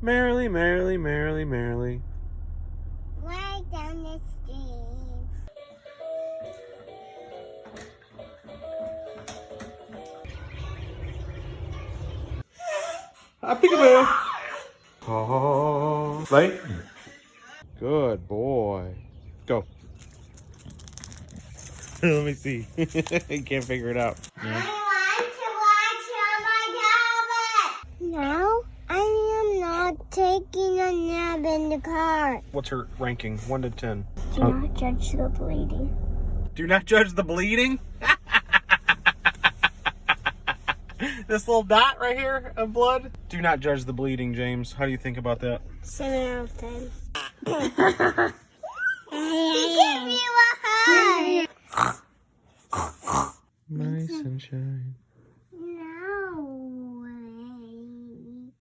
Merrily, merrily, merrily, merrily. Right down the stream. Peekaboo. Oh, right. Good boy. Go. Let me see. He can't figure it out. Yeah. I want to watch on my tablet. No, I am not taking a nap in the car. What's her ranking? 1 to 10. Do not judge the bleeding. Do not judge the bleeding. This little dot right here of blood. Do not judge the bleeding, James. How do you think about that? 7 out of 10. Give you a hug. My sunshine.